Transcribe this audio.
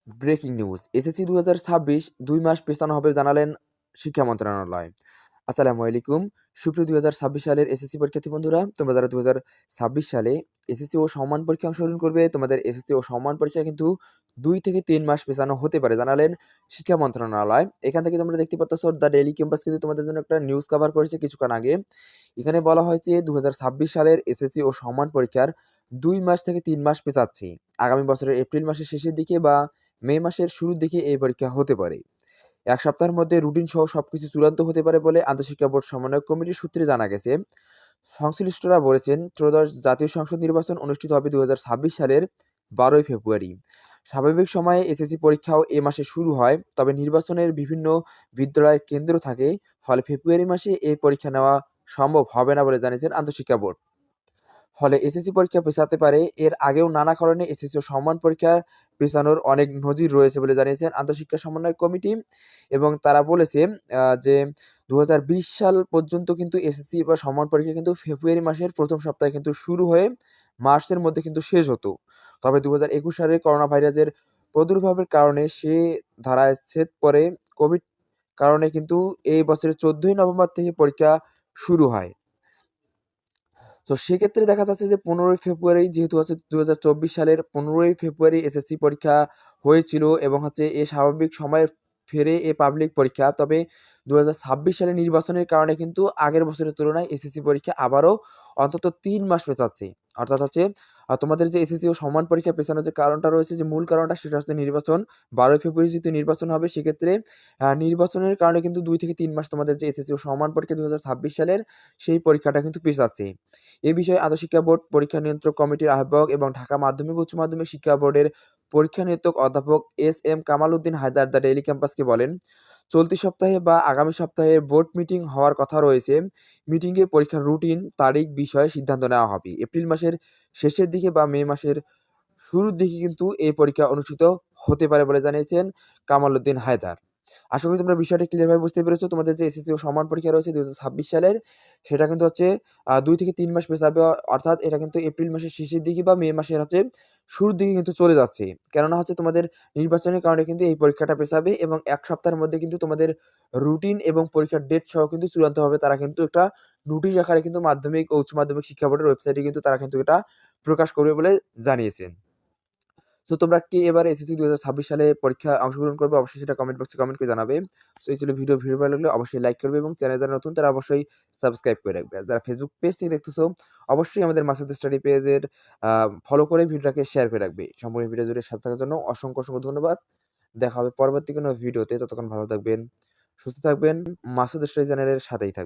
Breaking news SSC 2026 2 মাস পেছানো হবে জানালেন শিক্ষা মন্ত্রণালয়। আসসালামু আলাইকুম। সুপ্রিয় 2026 সালের এসএসসি পরীক্ষার্থী বন্ধুরা, তোমরা যারা 2026 সালে এসএসসি ও সমমান পরীক্ষা অংশগ্রহণ করবে, তোমাদের এসএসসি ও সমমান পরীক্ষা কিন্তু 2 থেকে 3 মাস পেছানো হতে পারে জানালেন শিক্ষা মন্ত্রণালয়। এখান থেকে তোমরা দেখতে পাচ্ছ দ্য ডেইলি ক্যাম্পাস কিন্তু তোমাদের জন্য একটা নিউজ কভার করেছে কিছুক্ষণ আগে। এখানে বলা হয়েছে 2026 সালের এসএসসি ও সমমান পরীক্ষার 2 মাস থেকে 3 মাস পেছাচ্ছে। আগামী বছরের এপ্রিল মাসের শেষের দিকে বা মে মাসের শুরুর দিকে এই পরীক্ষা হতে পারে। এক সপ্তাহের মধ্যে রুটিন সহ সবকিছু চূড়ান্ত হতে পারে বলে আন্তঃশিক্ষা বোর্ড সমন্বয় কমিটির সূত্রে জানা গেছে। সংশ্লিষ্টরা বলেছেন, ত্রয়োদশ জাতীয় সংসদ নির্বাচন অনুষ্ঠিত হবে 2026 সালের 12ই ফেব্রুয়ারি। স্বাভাবিক সময়ে এসএসসি পরীক্ষাও এ মাসে শুরু হয়, তবে নির্বাচনের বিভিন্ন বিদ্যালয়ের কেন্দ্র থাকে, ফলে ফেব্রুয়ারি মাসে এই পরীক্ষা নেওয়া সম্ভব হবে না বলে জানিয়েছেন আন্তঃশিক্ষা বোর্ড। ফলে এসএসসি পরীক্ষা পেছাতে পারে। এর আগেও নানা কারণে এসএসসি ও সমমান পরীক্ষা পেছানোর অনেক নজির রয়েছে বলে জানিয়েছেন আন্তঃশিক্ষা সমন্বয় কমিটি। এবং তারা বলেছে যে 2020 সাল পর্যন্ত কিন্তু এসএসসি বা সমমান পরীক্ষা কিন্তু ফেব্রুয়ারি মাসের প্রথম সপ্তাহে কিন্তু শুরু হয়ে মার্চের মধ্যে কিন্তু শেষ হতো। তবে 2021 সালে করোনা ভাইরাসের প্রাদুর্ভাবের কারণে সে ধারায় ছেদ পড়ে। কোভিড কারণে কিন্তু এই বছরের 14ই নভেম্বর থেকে পরীক্ষা শুরু হয়। তো সেক্ষেত্রে দেখা যাচ্ছে যে 15ই ফেব্রুয়ারি যেহেতু হচ্ছে 2024 সালের 15ই ফেব্রুয়ারি এসএসসি পরীক্ষা হয়েছিল এবং হচ্ছে এ স্বাভাবিক সময়ে ফেরে এ পাবলিক পরীক্ষা। তবে 2026 সালের নির্বাচনের কারণে কিন্তু আগের বছরের তুলনায় এসএসসি পরীক্ষা আবারও অন্তত 3 মাস পেছাচ্ছে। অর্থাৎ হচ্ছে তোমাদের যে এসএসসি ও সমান পরীক্ষা পেছানোর যে কারণটা রয়েছে, যে মূল কারণটা সেটা হচ্ছে নির্বাচন। 12ই ফেব্রুয়ারি যেহেতু নির্বাচন হবে, সেক্ষেত্রে নির্বাচনের কারণে কিন্তু 2 থেকে 3 মাস তোমাদের যে এসএসসি ও সমান পরীক্ষা 2026 সালের সেই পরীক্ষাটা কিন্তু পেছাচ্ছে। এ বিষয়ে আন্তঃশিক্ষা বোর্ড পরীক্ষা নিয়ন্ত্রক কমিটির আহ্বায়ক এবং ঢাকা মাধ্যমিক উচ্চ মাধ্যমিক শিক্ষা বোর্ডের পরীক্ষা নিয়ন্ত্রক অধ্যাপক S M. Kamal Uddin Haider the Daily ক্যাম্পাসকে বলেন, চলতি সপ্তাহে বা আগামী সপ্তাহে বোর্ড মিটিং হওয়ার কথা রয়েছে। মিটিংয়ে পরীক্ষার রুটিন, তারিখ বিষয়ে সিদ্ধান্ত নেওয়া হবে। এপ্রিল মাসের শেষের দিকে বা মে মাসের শুরুর দিকে কিন্তু এই পরীক্ষা অনুষ্ঠিত হতে পারে বলে জানিয়েছেন কামাল উদ্দিন হায়দার। আশা করি তোমরা বিষয়টা ক্লিয়ারভাবে বুঝতে পেরেছো। তোমাদের যে এসএসসি ও সমান পরীক্ষা রয়েছে 2026 সালের, সেটা কিন্তু হচ্ছে 2 থেকে 3 মাস পেছাবে। অর্থাৎ এটা কিন্তু এপ্রিল মাসের শেষের দিকে বা মে মাসের হচ্ছে শুরুর দিকে কিন্তু চলে যাচ্ছে। কেননা হচ্ছে তোমাদের নির্বাচনের কারণে কিন্তু এই পরীক্ষাটা পেছাবে এবং 1 সপ্তাহের মধ্যে কিন্তু তোমাদের রুটিন এবং পরীক্ষার ডেট সহ কিন্তু চূড়ান্তভাবে তারা কিন্তু একটা নোটিশ আকারে কিন্তু মাধ্যমিক ও উচ্চ মাধ্যমিক শিক্ষা বোর্ডের ওয়েবসাইটে কিন্তু তারা কিন্তু এটা প্রকাশ করবে বলে জানিয়েছেন। সো তোমরা কি এবার এসএসসি 2026 সালে পরীক্ষায় অংশগ্রহণ করবে? অবশ্যই সেটা কমেন্ট বক্সে কমেন্ট করে জানাবে। সো এই ছিল ভিডিও ভালো লাগলে অবশ্যই লাইক করবে এবং চ্যানেল যারা নতুন তারা অবশ্যই সাবস্ক্রাইব করে রাখবে। আর যারা ফেসবুক পেজ থেকে দেখতেছো, অবশ্যই আমাদের মাসুদ স্টাডি পেজের ফলো করে ভিডিওটাকে শেয়ার করে রাখবে। সম্পূর্ণ ভিডিও জুড়ে সাথে থাকার জন্য অসংখ্য ধন্যবাদ। দেখা হবে পরবর্তী কোনো ভিডিওতে। ততক্ষণ ভালো থাকবেন, সুস্থ থাকবেন। মাসুদ স্টাডি চ্যানেলের সাথেই থাকবেন।